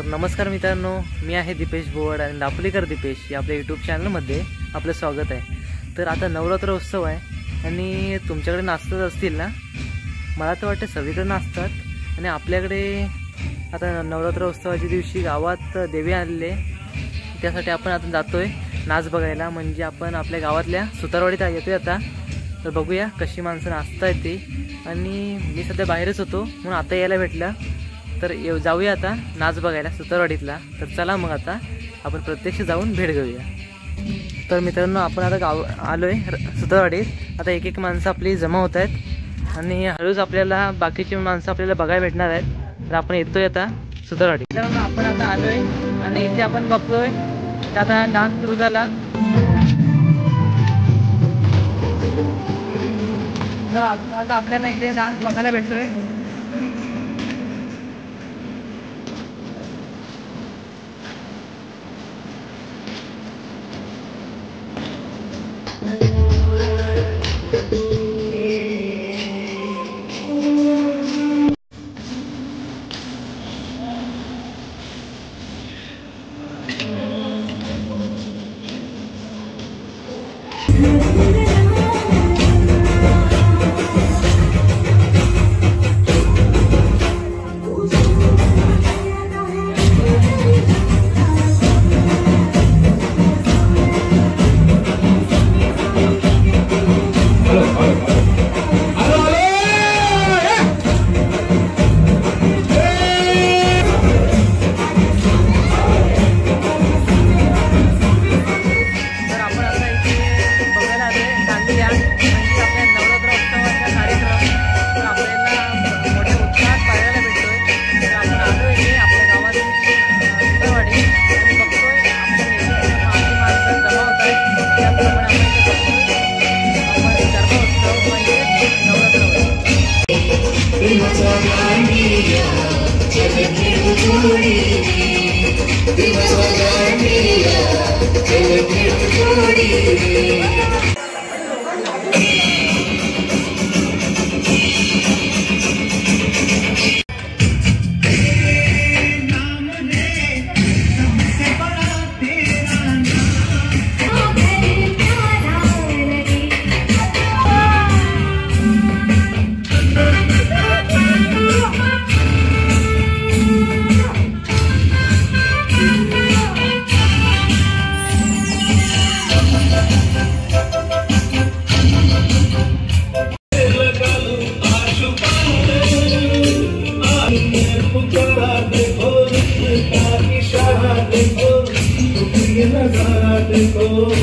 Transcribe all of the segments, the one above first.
नमस्कार मित्रांनो, मी आहे दीपेश बोवड आणि दापोलीकर दीपेश या आपल्या यूट्यूब चॅनलमध्ये आपलं स्वागत आहे। तर आता नवरात्र उत्सव आहे आणि तुमच्याकडे नाचतात असतील ना? मला तर वाटतं सगळीकडे नाचतात आणि आपल्याकडे आता नवरात्र उत्सवाच्या दिवशी गावात देवी आलेले, त्यासाठी आपण आता जातोय नाच बघायला। म्हणजे आपण आपल्या गावातल्या सुतारवाडीत येतोय आता। तर बघूया कशी माणसं नाचतायत ते। आणि मी सध्या बाहेरच होतो म्हणून आता यायला भेटलं, तर जाऊया आता नाच बघायला सुतारवाडीतला। तर चला मग आता आपण प्रत्यक्ष जाऊन भेट घेऊया। तर मित्रांनो, आपण आता आलोय सुतारवाडीत। आता एक एक माणसं आपली जमा होत आहेत आणि हळूच आपल्याला बाकीची माणसं आपल्याला बघायला भेटणार आहेत। तर आपण येतोय आता सुतारवाडी। मित्रांनो, आपण आता आलोय आणि इथे आपण बघतोय आता डान्स सुरू झाला। आता आपल्याला इथे डान्स बघायला भेटतोय। Oh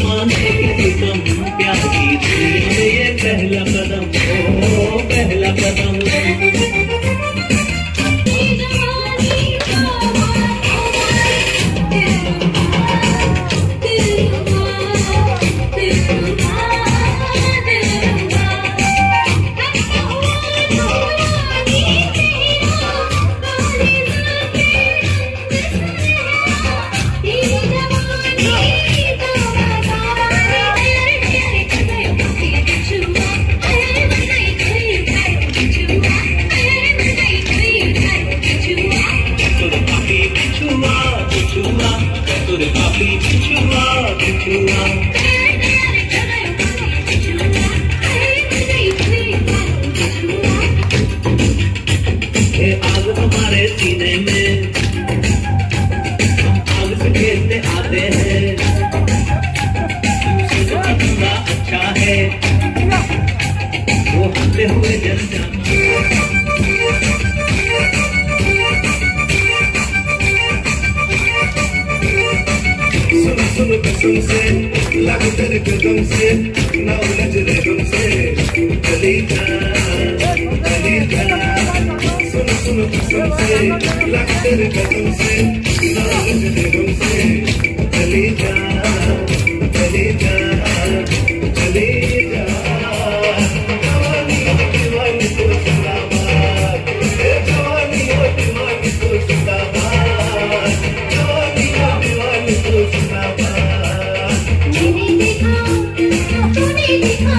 माने किसी कम, प्यार की दुनिया में ये पहला कदम, ओ पहला कदम। आग हमारे सीने में, हम आग से खेलते आते हैं, तुमसे तो अपना अच्छा है, वो हंसते हुए जल जाना। सुन सुन कसम से, लग तेरे कदम से, ना उलझ रहे तुमसे, चली जा चली जा। सुन सुन कसम से, लग तेरे कदम से, ना उलझ रहे तुमसे, चली जा चली जा चली जा। जवानी हो दीवानी तो जिंदाबाद, जवानी हो दीवानी तो जिंदाबाद, जवानी हो दीवानी तो जिंदाबाद। मैंने देखा तूने देखा,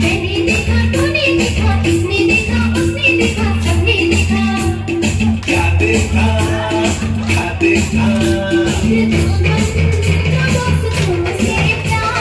मैंने देखा तूने देखा, इसने देखा उसने देखा, सबने देखा। क्या देखा क्या देखा, ये दुश्मन का दोस्त तुमसे प्यार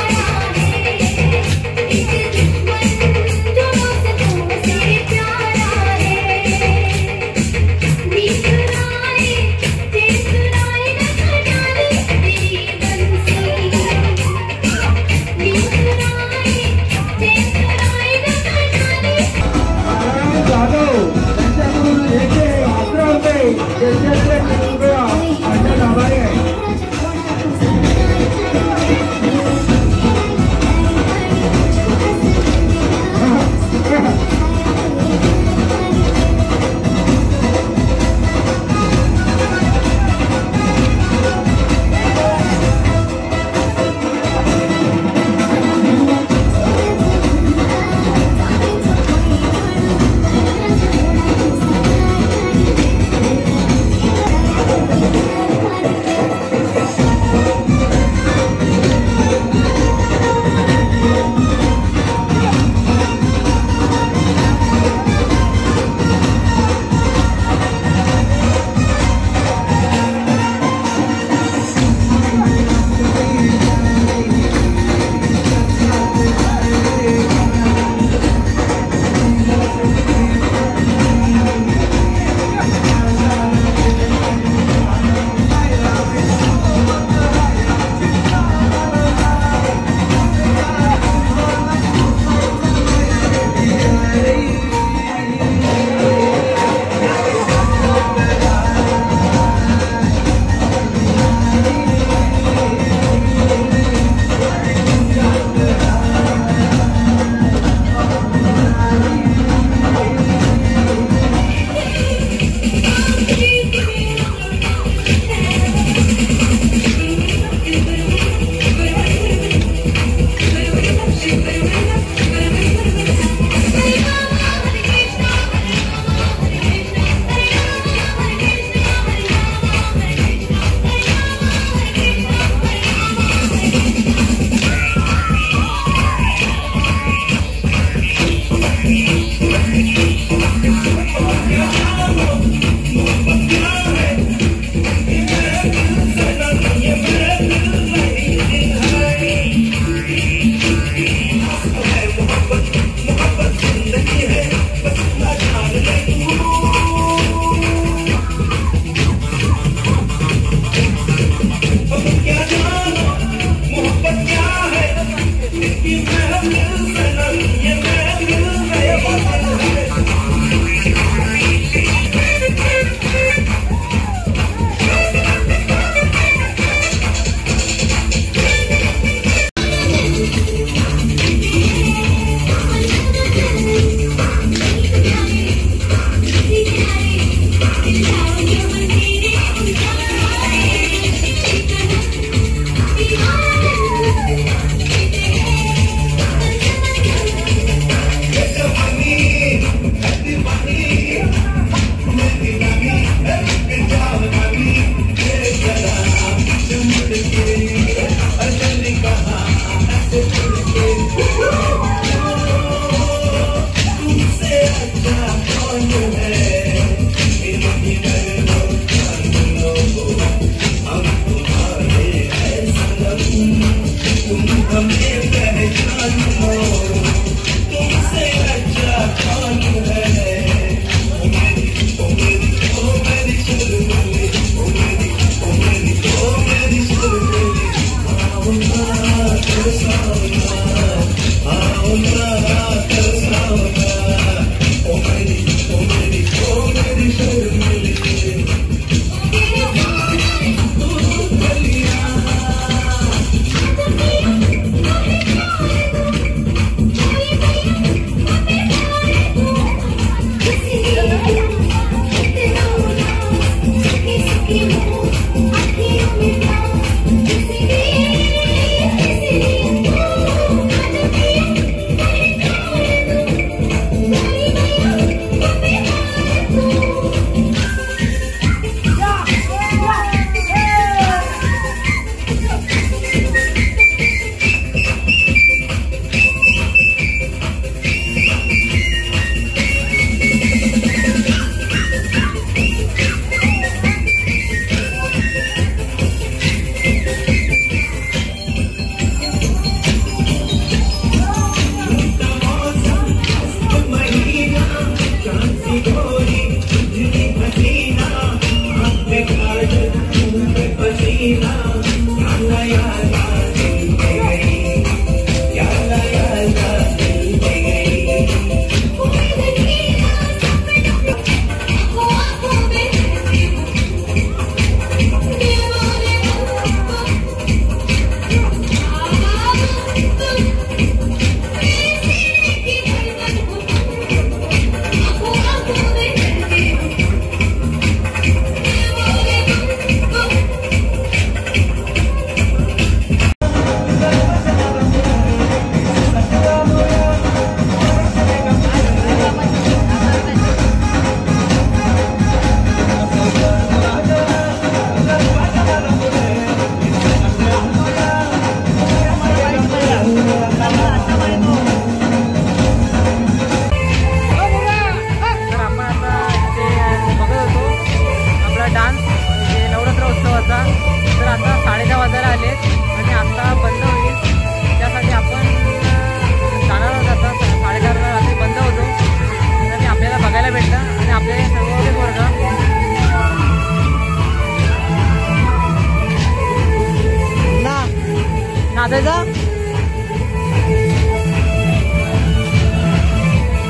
नाचायचा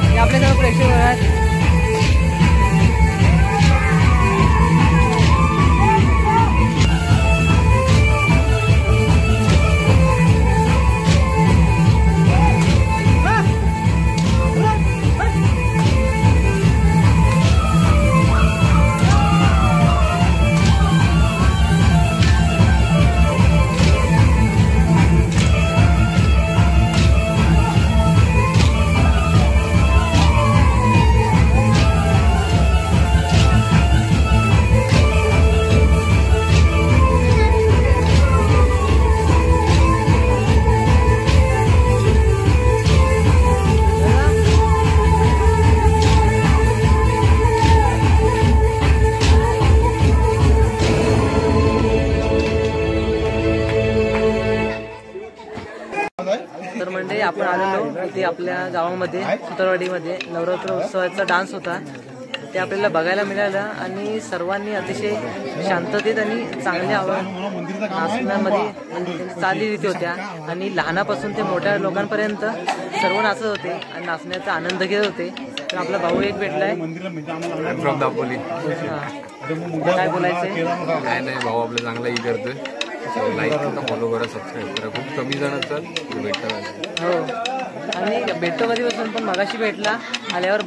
हे आपले सर्व प्रेक्षक आहेत. तर म्हणजे आपण आलेलो इथे आपल्या गावामध्ये सुतारवाडीमध्ये नवरात्र उत्सवाचा डान्स होता ते आपल्याला बघायला मिळालं आणि सर्वांनी अतिशय शांततेत आणि चांगल्या नाचण्यामध्ये चाली रीती होत्या आणि लहानापासून ते मोठ्या लोकांपर्यंत सर्व नाचत होते आणि नाचण्याचा आनंद घेत होते. तर आपला भाऊ एक भेटलाय फ्रॉम दापोली. काय बोलायचंय? काय नाही, भाऊ आपलं चांगलं ही करतोय. लाईक करा, फॉलो करा, सबस्क्राईब करा. खूप कमी जण भेटतात. हो आणि भेटतो कधी बसून पण मगाशी भेटला आल्यावर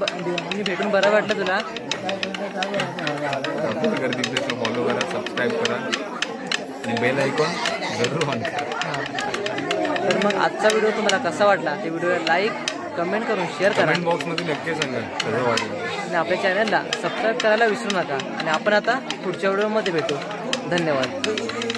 मी भेटून बरं वाटलं तुला. फॉलो करा, सबस्क्राईब करा आणि बेल आयकॉन जरूर ऑन करा. तर मग आजचा व्हिडिओ तुम्हाला कसा वाटला ते व्हिडिओला लाईक कमेंट करून शेअर करा. कमेंट बॉक्समध्ये नक्की सांगा कसं वाटलं आणि आपल्या चॅनलला सबस्क्राईब करायला विसरू नका. आणि आपण आता पुढच्या व्हिडिओमध्ये भेटू. धन्यवाद.